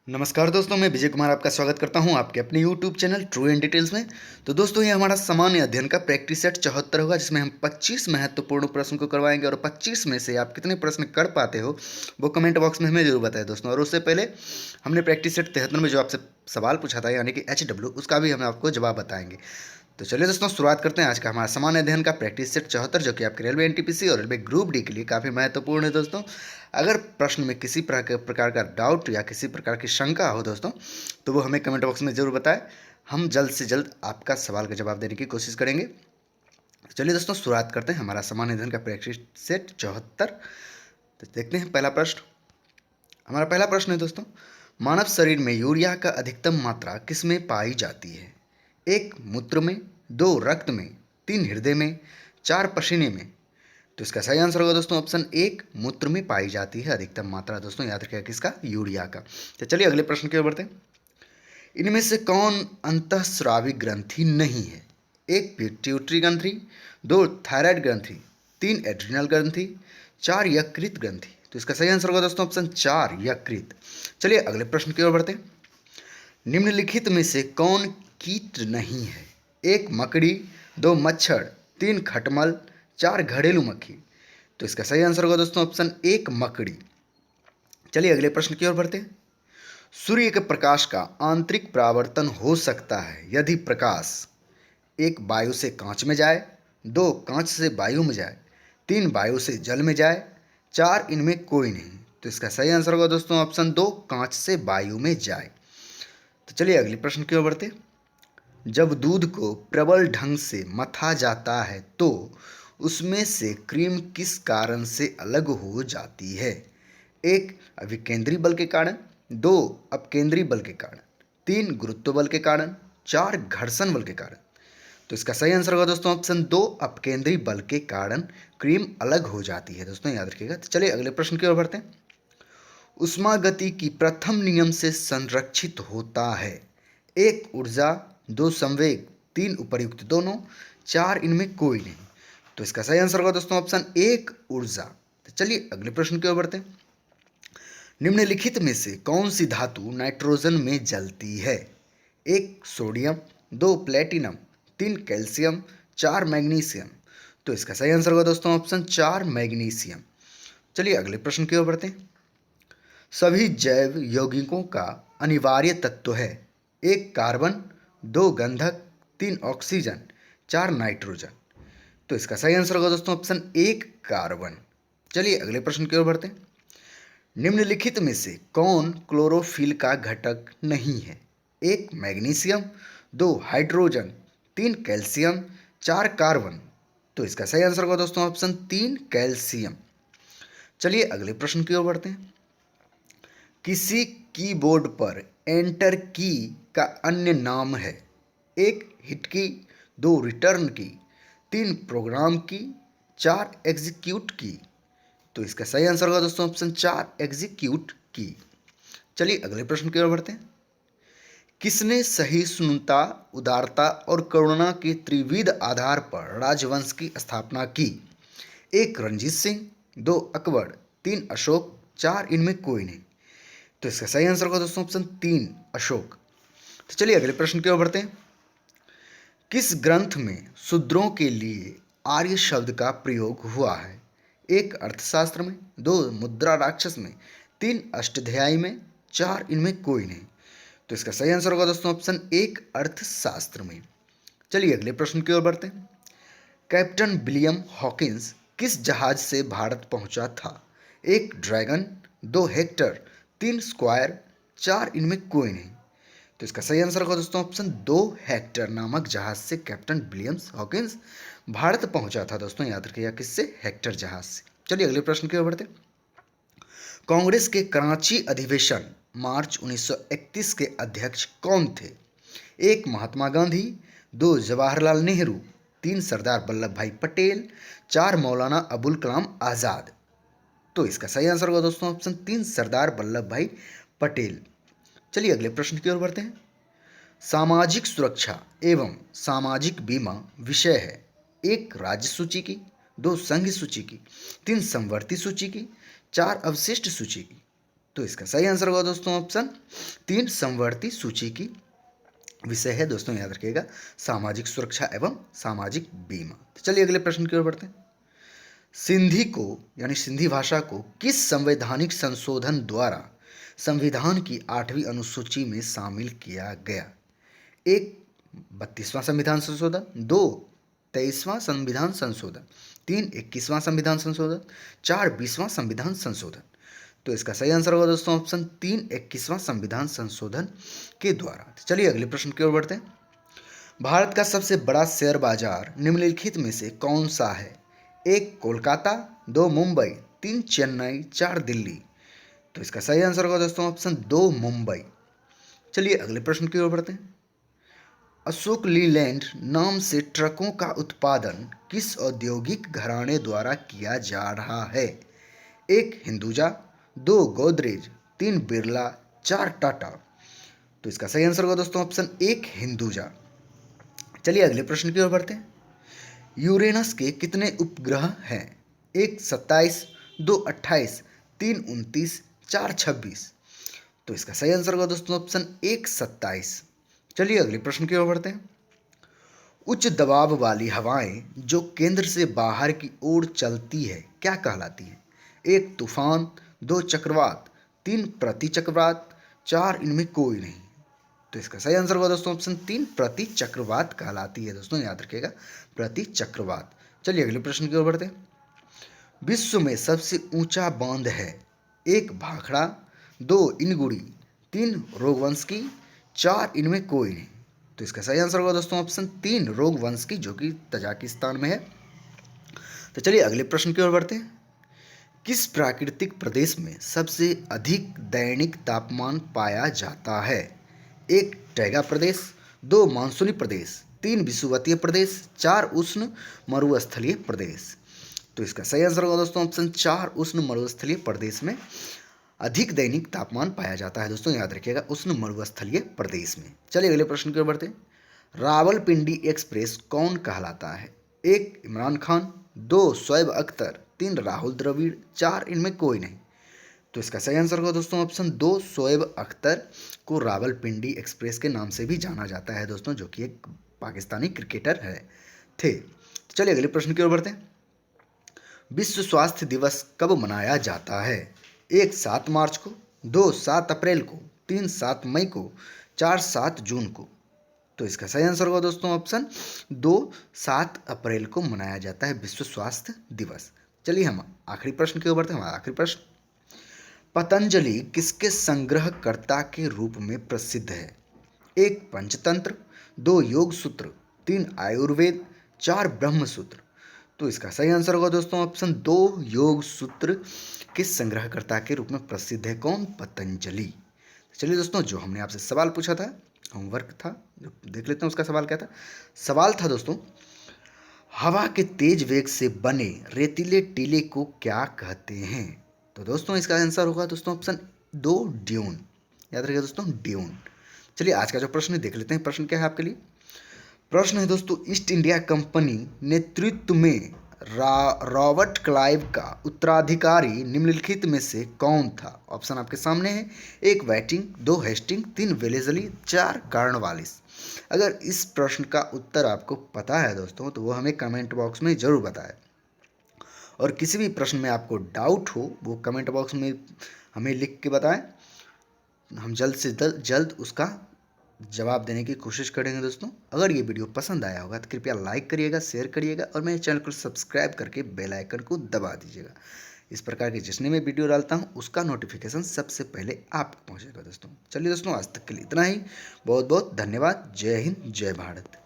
नमस्कार दोस्तों, मैं विजय कुमार आपका स्वागत करता हूं आपके अपने YouTube channel true and details में। तो दोस्तों, ये हमारा सामान्य अध्ययन का प्रैक्टिस सेट 74 होगा, जिसमें हम 25 महत्वपूर्ण प्रश्न को करवाएंगे और 25 में से आप कितने प्रश्न कर पाते हो वो कमेंट बॉक्स में हमें जरूर बताएं दोस्तों। और उससे पहले हमने प्रैक्टिस सेट 73 में जो आपसे सवाल पूछा था, यानी कि HW, उसका भी हम आपको जवाब बताएंगे। तो चलिए दोस्तों, शुरुआत करते हैं आज का हमारा सामान्य अध्ययन का प्रैक्टिस सेट 74, जो कि आपके रेलवे एनटीपीसी और रेलवे ग्रुप डी के लिए काफ़ी महत्वपूर्ण है दोस्तों। अगर प्रश्न में किसी प्रकार का डाउट या किसी प्रकार की शंका हो दोस्तों, तो वो हमें कमेंट बॉक्स में ज़रूर बताएं। हम जल्द से जल्द आपका सवाल का जवाब देने की कोशिश करेंगे। तो चलिए दोस्तों, शुरुआत करते हैं हमारा सामान्य अध्ययन का प्रैक्टिस सेट 74। तो देखते हैं पहला प्रश्न। हमारा पहला प्रश्न है दोस्तों, मानव शरीर में यूरिया का अधिकतम मात्रा किस में पाई जाती है? 1 मूत्र में, 2 रक्त में, 3 हृदय में, 4 पसीने में। तो इसका सही आंसर होगा दोस्तों ऑप्शन 1, मूत्र में पाई जाती है अधिकतम मात्रा। दोस्तों याद रखिएगा किसका? यूरिया का। तो चलिए अगले प्रश्न की ओर बढ़ते हैं। इनमें से कौन अंतःस्रावी ग्रंथि नहीं है? 1 पिट्यूटरी ग्रंथि, 2 थायराइड ग्रंथि, 3 एड्रिनल ग्रंथि, 4 यकृत ग्रंथि। तो इसका सही आंसर होगा दोस्तों ऑप्शन 4, यकृत। चलिए अगले प्रश्न की ओर बढ़ते हैं। निम्नलिखित में से कौन कीट नहीं है? 1 मकड़ी, 2 मच्छर, 3 खटमल, 4 घरेलू मक्खी। तो इसका सही आंसर होगा दोस्तों ऑप्शन 1, मकड़ी। चलिए अगले प्रश्न की ओर बढ़ते हैं। सूर्य के प्रकाश का आंतरिक परावर्तन हो सकता है यदि प्रकाश 1 वायु से कांच में जाए, 2 कांच से वायु में जाए, 3 वायु से जल में जाए, 4 इनमें कोई नहीं। तो इसका सही आंसर होगा दोस्तों ऑप्शन 2, कांच से वायु में जाए। तो चलिए अगले प्रश्न की ओर बढ़ते हैं। जब दूध को प्रबल ढंग से मथा जाता है तो उसमें से क्रीम किस कारण से अलग हो जाती है? 1 अभिकेंद्री बल के कारण, 2 अपकेंद्री बल के कारण, 3 गुरुत्व बल के कारण, 4 घर्षण बल के कारण। तो इसका सही आंसर होगा दोस्तों ऑप्शन 2, अपकेंद्री बल के कारण क्रीम अलग हो जाती है। दोस्तों याद रखिएगा। तो चलिए अगले प्रश्न की ओर बढ़ते हैं। उष्मागति की प्रथम नियम से संरक्षित होता है? 1 ऊर्जा, 2 संवेग, 3 उपर्युक्त दोनों, 4 इनमें कोई नहीं। तो इसका सही आंसर होगा दोस्तों ऑप्शन 1, ऊर्जा। तो चलिए अगले प्रश्न की ओर बढ़ते हैं। निम्नलिखित में से कौन सी धातु नाइट्रोजन में जलती है? 1 सोडियम, 2 प्लेटिनम, 3 कैल्शियम, 4 मैग्नीशियम। तो इसका सही आंसर होगा दोस्तों ऑप्शन 4, मैग्नीशियम। चलिए अगले प्रश्न की ओर बढ़ते हैं। सभी जैव यौगिकों का अनिवार्य तत्व है? 1 कार्बन, 2 गंधक, 3 ऑक्सीजन, 4 नाइट्रोजन। तो इसका सही आंसर होगा दोस्तों ऑप्शन 1, कार्बन। चलिए अगले प्रश्न की ओर बढ़ते हैं। निम्नलिखित में से कौन क्लोरोफिल का घटक नहीं है? 1 मैग्नीशियम, 2 हाइड्रोजन, 3 कैल्शियम, 4 कार्बन। तो इसका सही आंसर होगा दोस्तों ऑप्शन 3, कैल्शियम। चलिए अगले प्रश्न की ओर बढ़ते हैं। किसी कीबोर्ड पर एंटर की का अन्य नाम है? 1 हिट की, 2 रिटर्न की, 3 प्रोग्राम की, 4 एग्जीक्यूट की। तो इसका सही आंसर होगा दोस्तों ऑप्शन 4, एग्जीक्यूट की। चलिए अगले प्रश्न की ओर बढ़ते हैं। किसने सहिष्णुता, उदारता और करुणा के त्रिविध आधार पर राजवंश की स्थापना की? 1 रणजीत सिंह, 2 अकबर, 3 अशोक, 4 इनमें कोई नहीं। तो इसका सही आंसर होगा दोस्तों ऑप्शन 3, अशोक। तो चलिए अगले प्रश्न की ओर बढ़ते हैं। किस ग्रंथ में शूद्रों के लिए आर्य शब्द का प्रयोग हुआ है? 1 अर्थशास्त्र में, 2 मुद्रा राक्षस में, 3 अष्टाध्यायी में, 4 इनमें कोई नहीं। तो इसका सही आंसर होगा दोस्तों ऑप्शन 1, अर्थशास्त्र में। चलिए अगले प्रश्न की ओर बढ़ते हैं। कैप्टन विलियम हॉकिंस किस जहाज से भारत पहुंचा था? 1 ड्रैगन, 2 हेक्टर, 3 स्क्वायर, 4 इनमें कोई नहीं। तो इसका सही आंसर होगा दोस्तों ऑप्शन 2, हेक्टर नामक जहाज से कैप्टन विलियम हॉकिंस भारत पहुंचा था। दोस्तों याद रखिएगा किससे? हेक्टर जहाज से। चलिए अगले प्रश्न की ओर बढ़ते हैं। कांग्रेस के कराची अधिवेशन मार्च 1931 के अध्यक्ष कौन थे? 1 महात्मा गांधी, 2 जवाहरलाल नेहरू, 3 सरदार वल्लभ भाई पटेल, 4 मौलाना अबुल कलाम आज़ाद। तो इसका सही आंसर होगा दोस्तों ऑप्शन 3, सरदार वल्लभ भाई पटेल। चलिए अगले प्रश्न की ओर बढ़ते हैं। सामाजिक सुरक्षा एवं सामाजिक बीमा विषय है? 1 राज्य सूची की, 2 संघ सूची की, 3 समवर्ती सूची की, 4 अवशिष्ट सूची की। तो इसका सही आंसर होगा दोस्तों ऑप्शन 3 समवर्ती सूची की विषय है दोस्तों, याद रखिएगा, सामाजिक सुरक्षा एवं सामाजिक बीमा। तो चलिए अगले प्रश्न की ओर बढ़ते हैं। सिंधी को यानी सिंधी भाषा को किस संवैधानिक संशोधन द्वारा संविधान की 8वीं अनुसूची में शामिल किया गया? 1 32वां संविधान संशोधन, 2 23वां संविधान संशोधन, 3 21वां संविधान संशोधन, 4 20वां संविधान संशोधन। तो इसका सही आंसर होगा दोस्तों ऑप्शन 3 21वां संविधान संशोधन के द्वारा। तो चलिए अगले प्रश्न की ओर बढ़ते हैं। भारत का सबसे बड़ा शेयर बाजार निम्नलिखित में से कौन सा है? 1 कोलकाता, 2 मुंबई, 3 चेन्नई, 4 दिल्ली। तो इसका सही आंसर होगा दोस्तों ऑप्शन 2 मुंबई। चलिए अगले प्रश्न की ओर बढ़ते हैं। अशोक लीलैंड नाम से ट्रकों का उत्पादन किस औद्योगिक घराने द्वारा किया जा रहा है? 1 हिंदुजा, 2 गोदरेज, 3 बिरला, 4 टाटा। तो इसका सही आंसर होगा दोस्तों ऑप्शन 1 हिंदुजा। चलिए अगले प्रश्न की ओर बढ़ते हैं। यूरेनस के कितने उपग्रह हैं? 1 27, 2 28, 3 29, 4 26। तो इसका सही आंसर होगा दोस्तों ऑप्शन 1 27। चलिए अगले प्रश्न की ओर बढ़ते हैं। उच्च दबाव वाली हवाएं जो केंद्र से बाहर की ओर चलती है क्या कहलाती है? 1 तूफान, 2 चक्रवात, 3 प्रतिचक्रवात, 4 इनमें कोई नहीं। तो इसका सही आंसर होगा दोस्तों ऑप्शन 3 प्रति चक्रवात कहलाती है दोस्तों, याद रखिएगा, प्रति चक्रवात। चलिए अगले प्रश्न की ओर बढ़ते हैं। विश्व में सबसे ऊंचा बांध है? 1 भाखड़ा, 2 इनगुड़ी, 3 रोगवंशकी, 4 इनमें कोई नहीं। तो इसका सही आंसर होगा दोस्तों ऑप्शन 3 रोगवंशकी, जो कि तजाकिस्तान में है। तो चलिए अगले प्रश्न की ओर बढ़ते हैं। किस प्राकृतिक प्रदेश में सबसे अधिक दैनिक तापमान पाया जाता है? 1 टैगा प्रदेश, 2 मानसूनी प्रदेश, 3 विषुवतीय प्रदेश, 4 उष्ण मरुस्थलीय प्रदेश। तो इसका सही आंसर होगा दोस्तों ऑप्शन 4 उष्ण मरुस्थलीय प्रदेश में अधिक दैनिक तापमान पाया जाता है दोस्तों, याद रखिएगा, उष्ण मरुस्थलीय प्रदेश में। चलिए अगले प्रश्न की ओर बढ़ते हैं। रावलपिंडी एक्सप्रेस कौन कहलाता है? 1 इमरान खान, 2 शोएब अख्तर, 3 राहुल द्रविड़, 4 इनमें कोई नहीं। तो इसका सही आंसर होगा दोस्तों ऑप्शन 2 शोएब अख्तर को रावलपिंडी एक्सप्रेस के नाम से भी जाना जाता है दोस्तों, जो कि एक पाकिस्तानी क्रिकेटर थे। चलिए अगले प्रश्न की ओर बढ़ते हैं। विश्व स्वास्थ्य दिवस कब मनाया जाता है? 1 7 मार्च को, 2 7 अप्रैल को, 3 7 मई को, 4 7 जून को। तो इसका सही आंसर होगा दोस्तों ऑप्शन 2 7 अप्रैल को मनाया जाता है विश्व स्वास्थ्य दिवस। चलिए हम आखिरी प्रश्न की ओर बढ़ते हैं। हमारा आखिरी प्रश्न, पतंजलि किसके संग्रहकर्ता के रूप में प्रसिद्ध है? 1 पंचतंत्र, 2 योग सूत्र, 3 आयुर्वेद, 4 ब्रह्म सूत्र। तो इसका सही आंसर होगा दोस्तों ऑप्शन 2 योग सूत्र के संग्रहकर्ता के रूप में प्रसिद्ध है कौन? पतंजलि। चलिए दोस्तों, जो हमने आपसे सवाल पूछा था, होमवर्क था, जो देख लेते हैं उसका सवाल क्या था। सवाल था दोस्तों, हवा के तेज वेग से बने रेतीले टीले को क्या कहते हैं? तो दोस्तों इसका आंसर होगा दोस्तों ऑप्शन 2 ड्यून, याद रखिएगा दोस्तों, ड्यून। चलिए आज का जो प्रश्न है देख लेते हैं, प्रश्न क्या है आपके लिए। प्रश्न है दोस्तों, ईस्ट इंडिया कंपनी नेतृत्व में रॉबर्ट क्लाइव का उत्तराधिकारी निम्नलिखित में से कौन था? ऑप्शन आपके सामने है। 1 बैटिंग, 2 हेस्टिंग, 3 वेलेजली, 4 कार्नवालिस। अगर इस प्रश्न का उत्तर आपको पता है दोस्तों, तो वो हमें कमेंट बॉक्स में ज़रूर बताएं। और किसी भी प्रश्न में आपको डाउट हो, वो कमेंट बॉक्स में हमें लिख के बताएं। हम जल्द से जल्द उसका जवाब देने की कोशिश करेंगे दोस्तों। अगर ये वीडियो पसंद आया होगा तो कृपया लाइक करिएगा, शेयर करिएगा और मेरे चैनल को सब्सक्राइब करके बेल आइकन को दबा दीजिएगा। इस प्रकार की जितने मैं वीडियो डालता हूँ उसका नोटिफिकेशन सबसे पहले आपको पहुँचेगा दोस्तों। चलिए दोस्तों, आज तक के लिए इतना ही। बहुत बहुत धन्यवाद। जय हिंद, जय भारत।